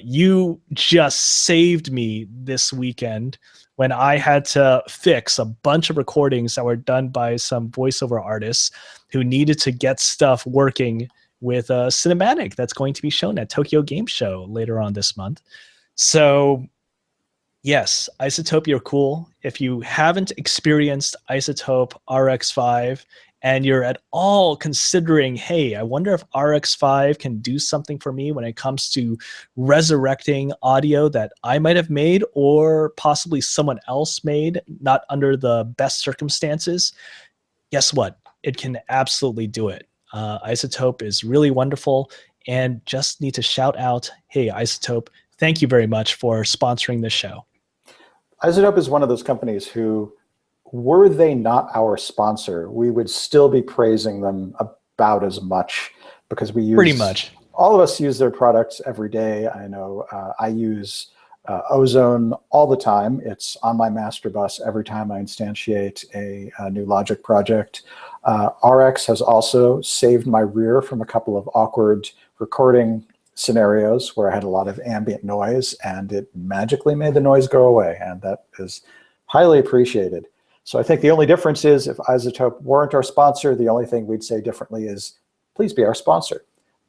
You just saved me this weekend when I had to fix a bunch of recordings that were done by some voiceover artists who needed to get stuff working with a cinematic that's going to be shown at Tokyo Game Show later on this month. So yes, iZotope, you're cool. If you haven't experienced iZotope RX5 and you're at all considering, hey, I wonder if RX5 can do something for me when it comes to resurrecting audio that I might have made or possibly someone else made, not under the best circumstances, guess what? It can absolutely do it. iZotope is really wonderful, and just need to shout out, hey, iZotope, thank you very much for sponsoring this show. iZotope is one of those companies who, were they not our sponsor, we would still be praising them about as much, because we use, Pretty much. all of us use their products every day. I know I use Ozone all the time. It's on my master bus every time I instantiate a new Logic project. RX has also saved my rear from a couple of awkward recording scenarios where I had a lot of ambient noise, and it magically made the noise go away, and that is highly appreciated. So I think the only difference is if iZotope weren't our sponsor, the only thing we'd say differently is, please be our sponsor.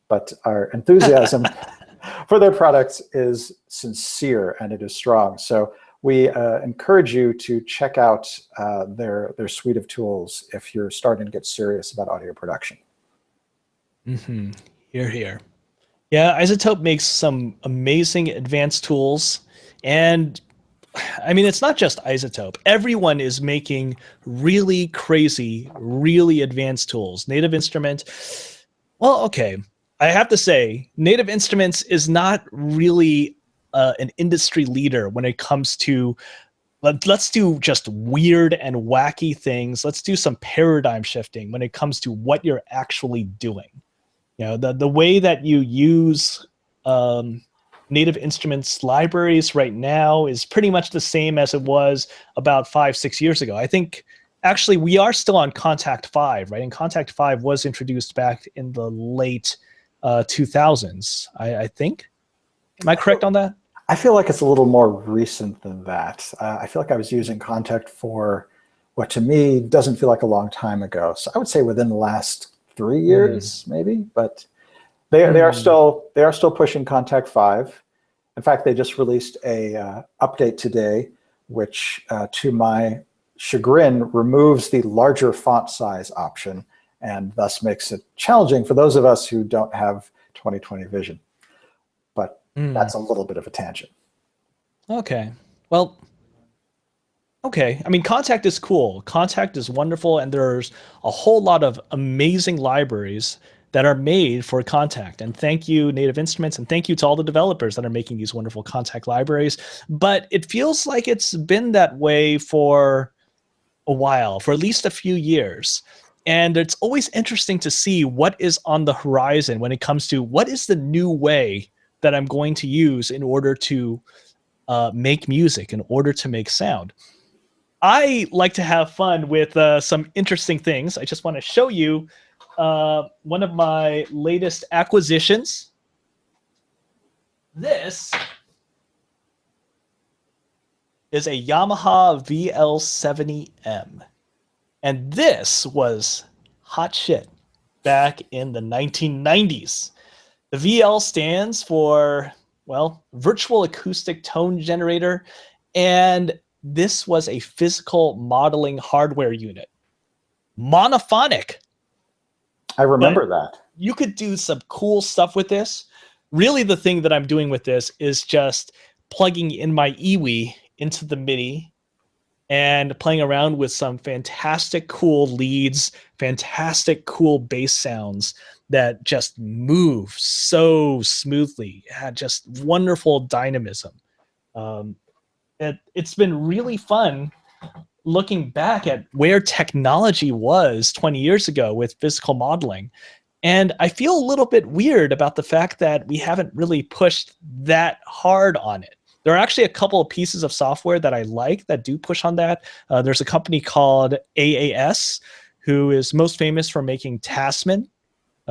But our enthusiasm for their products is sincere and it is strong. So we encourage you to check out their suite of tools if you're starting to get serious about audio production. Mm-hmm. Hear, hear. Yeah, iZotope makes some amazing advanced tools. And I mean, it's not just iZotope. Everyone is making really crazy, really advanced tools. Native Instrument, well, okay. I have to say, Native Instruments is not really an industry leader when it comes to let's do just weird and wacky things. Let's do some paradigm shifting when it comes to what you're actually doing. You know, the way that you use Native Instruments libraries right now is pretty much the same as it was about 5-6 years ago. I think actually we are still on Contact 5, right? And Contact 5 was introduced back in the late 2000s, I think. Am I correct on that? I feel like it's a little more recent than that. I feel like I was using Contact for what to me doesn't feel like a long time ago. So I would say within the last 3 years, maybe, but they are still pushing Contact 5. In fact, they just released a update today, which to my chagrin removes the larger font size option and thus makes it challenging for those of us who don't have 20/20 vision. But that's a little bit of a tangent. Okay. Well, okay. I mean, Contact is cool. Contact is wonderful, and there's a whole lot of amazing libraries that are made for Contact. And thank you, Native Instruments, and thank you to all the developers that are making these wonderful Contact libraries. But it feels like it's been that way for a while, for at least a few years. And it's always interesting to see what is on the horizon when it comes to what is the new way that I'm going to use in order to make music, in order to make sound. I like to have fun with some interesting things. I just want to show you one of my latest acquisitions. This is a Yamaha VL70M. And this was hot shit back in the 1990s. The VL stands for, well, virtual acoustic tone generator. And this was a physical modeling hardware unit. Monophonic. I remember that. You could do some cool stuff with this. Really, the thing that I'm doing with this is just plugging in my iWi into the MIDI and playing around with some fantastic cool leads, fantastic cool bass sounds that just move so smoothly, had just wonderful dynamism. It's been really fun looking back at where technology was 20 years ago with physical modeling. And I feel a little bit weird about the fact that we haven't really pushed that hard on it. There are actually a couple of pieces of software that I like that do push on that. There's a company called AAS, who is most famous for making Tasman.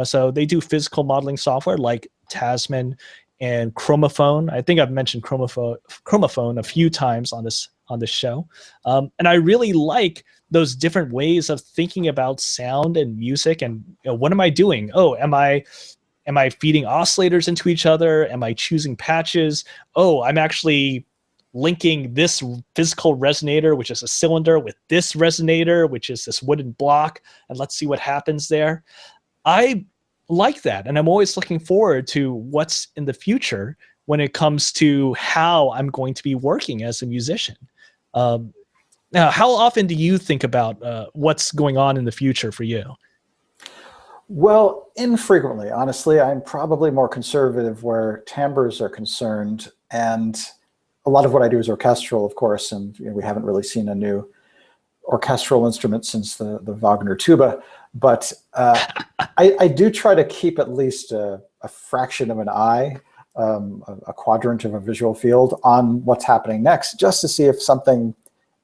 So they do physical modeling software like Tasman and Chromophone. I think I've mentioned Chromophone a few times on this show. And I really like those different ways of thinking about sound and music. And what am I doing? Oh, am I feeding oscillators into each other? Am I choosing patches? Oh, I'm actually linking this physical resonator, which is a cylinder, with this resonator, which is this wooden block, and let's see what happens there. I like that, and I'm always looking forward to what's in the future when it comes to how I'm going to be working as a musician. Now, how often do you think about what's going on in the future for you? Well, infrequently, honestly. I'm probably more conservative where timbres are concerned, and a lot of what I do is orchestral, of course, and we haven't really seen a new orchestral instrument since the Wagner tuba, but I do try to keep at least a fraction of an eye a quadrant of a visual field on what's happening next, just to see if something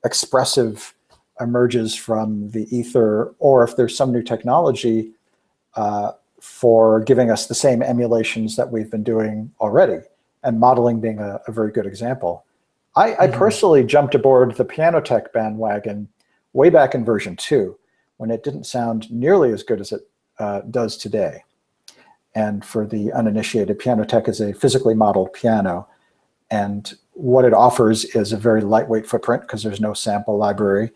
expressive emerges from the ether, or if there's some new technology for giving us the same emulations that we've been doing already, and modeling being a very good example. I personally jumped aboard the piano tech bandwagon way back in version 2, when it didn't sound nearly as good as it does today. And for the uninitiated, piano tech is a physically modeled piano. And what it offers is a very lightweight footprint, because there's no sample library,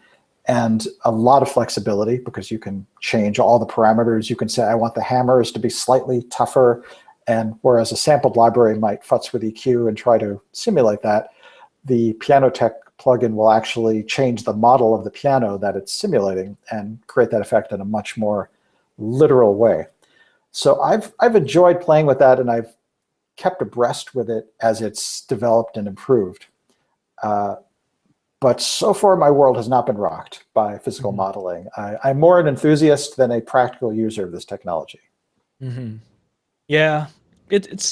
and a lot of flexibility, because you can change all the parameters. You can say, I want the hammers to be slightly tougher. And whereas a sampled library might futz with EQ and try to simulate that, the piano tech plugin will actually change the model of the piano that it's simulating and create that effect in a much more literal way. So I've enjoyed playing with that, and I've kept abreast with it as it's developed and improved. But so far, my world has not been rocked by physical modeling. I'm more an enthusiast than a practical user of this technology. Yeah, it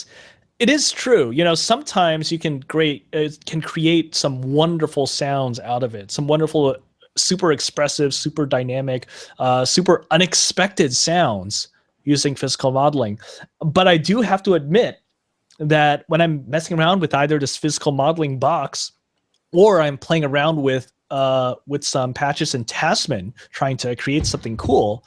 is true. You know, sometimes you can create some wonderful sounds out of it, some wonderful, super expressive, super dynamic, super unexpected sounds using physical modeling. But I do have to admit that when I'm messing around with either this physical modeling box, or I'm playing around with some patches in Tasman trying to create something cool,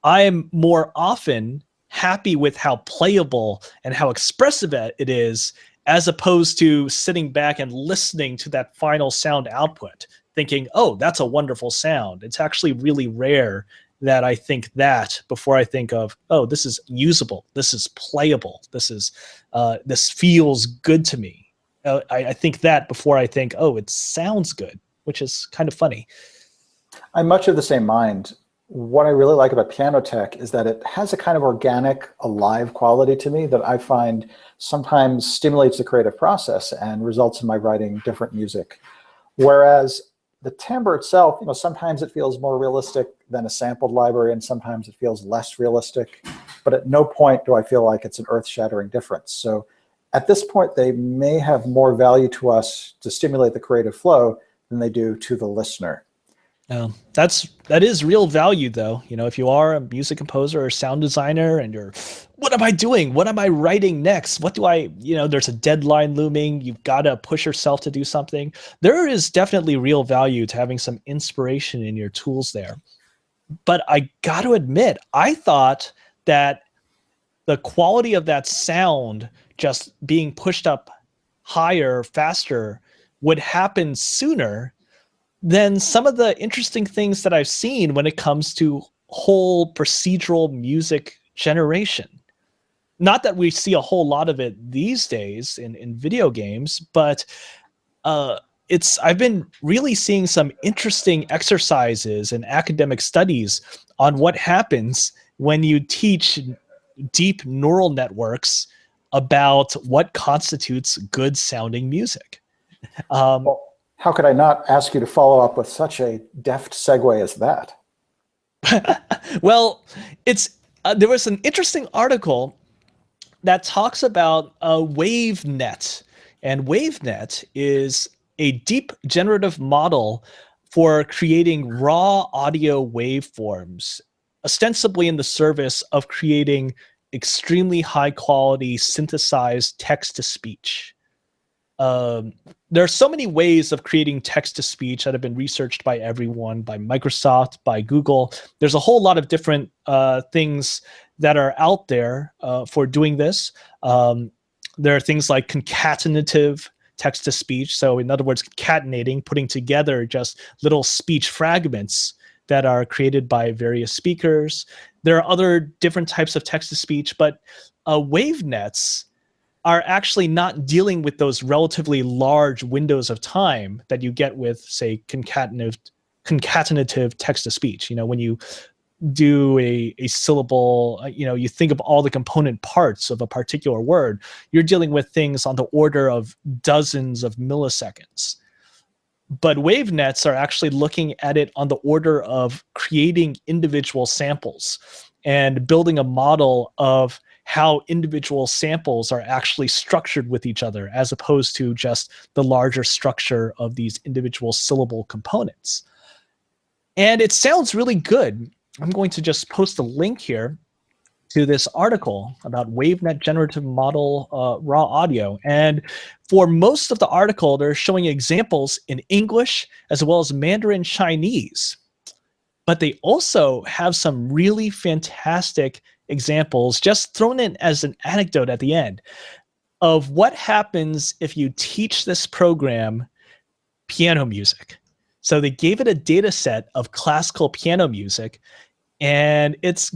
I am more often happy with how playable and how expressive it is, as opposed to sitting back and listening to that final sound output, thinking, oh, that's a wonderful sound. It's actually really rare that I think that before I think of, oh, this is usable, this is playable, this feels good to me. I think that before I think, oh, it sounds good, which is kind of funny. I'm much of the same mind. What I really like about piano tech is that it has a kind of organic, alive quality to me that I find sometimes stimulates the creative process and results in my writing different music. Whereas the timbre itself, sometimes it feels more realistic than a sampled library, and sometimes it feels less realistic. But at no point do I feel like it's an earth-shattering difference. So at this point, they may have more value to us to stimulate the creative flow than they do to the listener. That is real value, though. If you are a music composer or sound designer and you're, what am I doing? What am I writing next? What do there's a deadline looming. You've got to push yourself to do something. There is definitely real value to having some inspiration in your tools there. But I got to admit, I thought that the quality of that sound just being pushed up higher, faster, would happen sooner than some of the interesting things that I've seen when it comes to whole procedural music generation. Not that we see a whole lot of it these days in video games, but I've been really seeing some interesting exercises and academic studies on what happens when you teach deep neural networks about what constitutes good sounding music. Well, how could I not ask you to follow up with such a deft segue as that? Well, there was an interesting article that talks about WaveNet, and WaveNet is a deep generative model for creating raw audio waveforms, ostensibly in the service of creating extremely high quality synthesized text to speech. There are so many ways of creating text to speech that have been researched by everyone, by Microsoft, by Google. There's a whole lot of different things that are out there for doing this. There are things like concatenative text to speech. So in other words, concatenating, putting together just little speech fragments that are created by various speakers. There are other different types of text to speech, but WaveNets are actually not dealing with those relatively large windows of time that you get with, say, concatenative text to speech. When you do a syllable, you think of all the component parts of a particular word, you're dealing with things on the order of dozens of milliseconds. But WaveNets are actually looking at it on the order of creating individual samples and building a model of how individual samples are actually structured with each other, as opposed to just the larger structure of these individual syllable components. And it sounds really good. I'm going to just post a link here to this article about WaveNet generative model raw audio. And for most of the article, they're showing examples in English as well as Mandarin Chinese. But they also have some really fantastic examples just thrown in as an anecdote at the end of what happens if you teach this program piano music. So they gave it a data set of classical piano music, and it's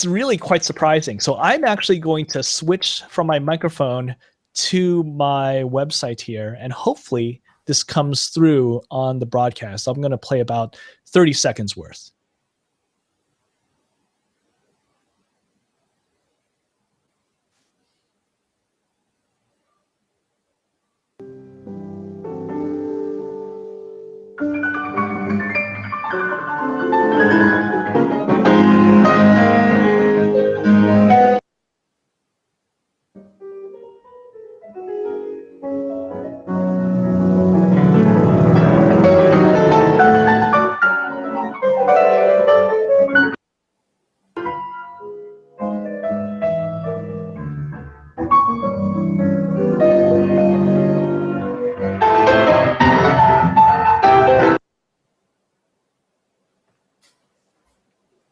really quite surprising. So I'm actually going to switch from my microphone to my website here, and hopefully this comes through on the broadcast. I'm going to play about 30 seconds worth.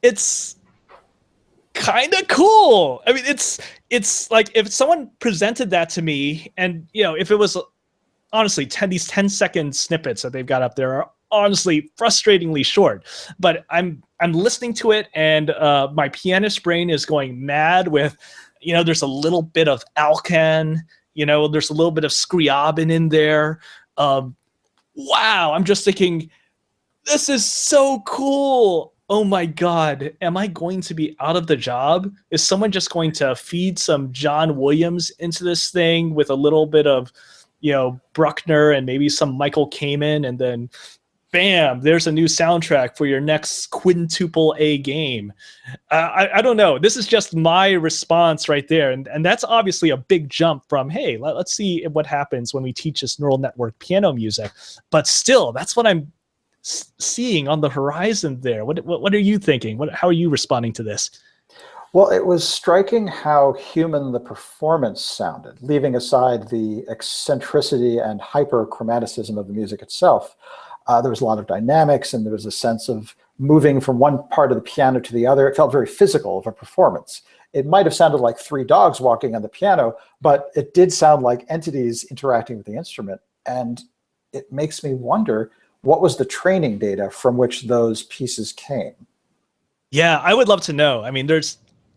It's kind of cool. I mean, it's like if someone presented that to me, and if it was honestly these 10-second snippets that they've got up there are honestly frustratingly short, but I'm listening to it, and my pianist brain is going mad with, there's a little bit of Alcan, there's a little bit of Scriabin in there. Wow, I'm just thinking, this is so cool. Oh my God, am I going to be out of the job? Is someone just going to feed some John Williams into this thing with a little bit of, Bruckner and maybe some Michael Kamen, and then bam, there's a new soundtrack for your next quintuple A game? I don't know. This is just my response right there. And that's obviously a big jump from, hey, let's see what happens when we teach this neural network piano music. But still, that's what I'm seeing on the horizon there. What are you thinking? How are you responding to this? Well, it was striking how human the performance sounded, leaving aside the eccentricity and hyperchromaticism of the music itself. There was a lot of dynamics, and there was a sense of moving from one part of the piano to the other. It felt very physical of a performance. It might have sounded like three dogs walking on the piano, but it did sound like entities interacting with the instrument. And it makes me wonder, what was the training data from which those pieces came? Yeah, I would love to know. I mean,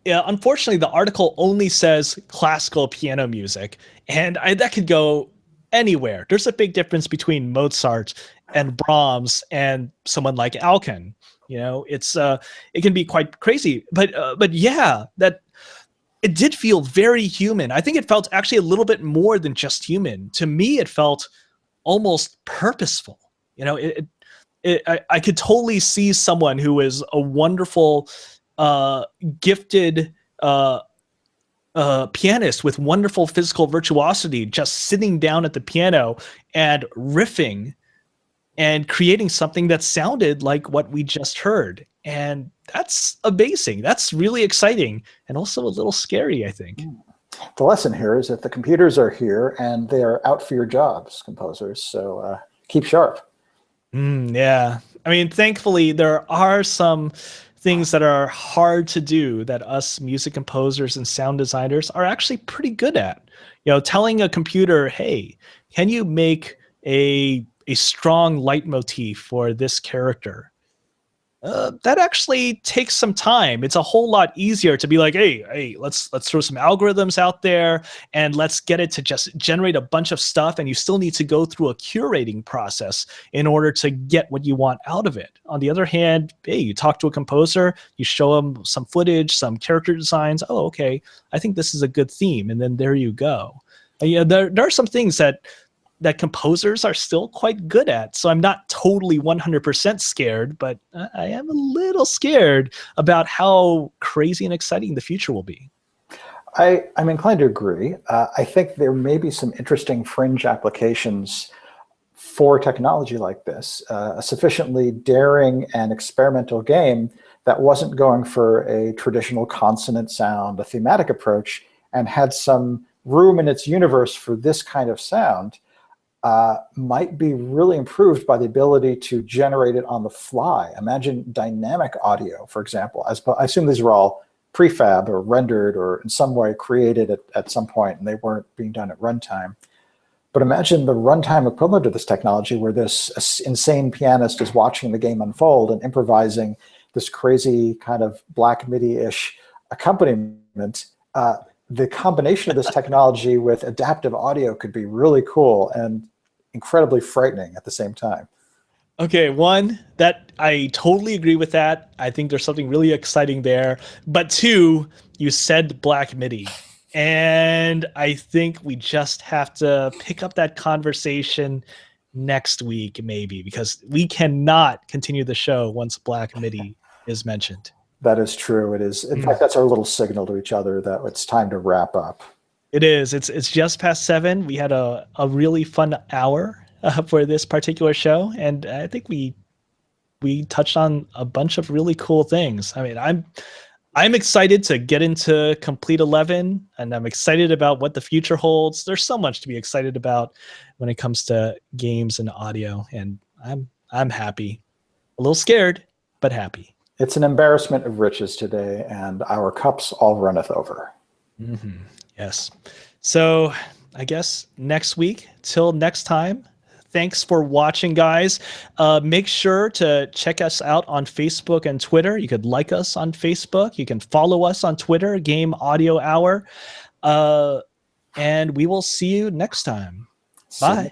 unfortunately, the article only says classical piano music, and that could go anywhere. There's a big difference between Mozart and Brahms and someone like Alcan. It can be quite crazy, but yeah, that it did feel very human. I think it felt actually a little bit more than just human. To me, it felt almost purposeful. I could totally see someone who is a wonderful, gifted pianist with wonderful physical virtuosity, just sitting down at the piano and riffing and creating something that sounded like what we just heard. And that's amazing. That's really exciting, and also a little scary, I think. The lesson here is that the computers are here and they are out for your jobs, composers. So keep sharp. Yeah. I mean, thankfully, there are some things that are hard to do that us music composers and sound designers are actually pretty good at. Telling a computer, hey, can you make a strong leitmotif for this character? That actually takes some time. It's a whole lot easier to be like, hey, let's throw some algorithms out there and let's get it to just generate a bunch of stuff. And you still need to go through a curating process in order to get what you want out of it. On the other hand, hey, you talk to a composer, you show them some footage, some character designs. Oh, okay, I think this is a good theme. And then there you go. There are some things that composers are still quite good at. So I'm not totally 100% scared, but I am a little scared about how crazy and exciting the future will be. I'm inclined to agree. I think there may be some interesting fringe applications for technology like this, a sufficiently daring and experimental game that wasn't going for a traditional consonant sound, a thematic approach, and had some room in its universe for this kind of sound, might be really improved by the ability to generate it on the fly. Imagine dynamic audio, for example. I assume these are all prefab or rendered or in some way created at some point, and they weren't being done at runtime. But imagine the runtime equivalent of this technology where this insane pianist is watching the game unfold and improvising this crazy kind of Black MIDI-ish accompaniment. The combination of this technology with adaptive audio could be really cool and incredibly frightening at the same time. Okay, one, that I totally agree with that. I think there's something really exciting there. But two, you said Black MIDI. And I think we just have to pick up that conversation next week, maybe, because we cannot continue the show once Black MIDI is mentioned. That is true. It is. In fact, that's our little signal to each other that it's time to wrap up. It is. It's just past 7. We had a really fun hour for this particular show, and I think we touched on a bunch of really cool things. I mean, I'm excited to get into Complete 11, and I'm excited about what the future holds. There's so much to be excited about when it comes to games and audio, and I'm happy. A little scared, but happy. It's an embarrassment of riches today, and our cups all runneth over. Mm-hmm. Yes. So I guess next week, till next time, thanks for watching, guys. Make sure to check us out on Facebook and Twitter. You could like us on Facebook. You can follow us on Twitter, Game Audio Hour. And we will see you next time. Bye.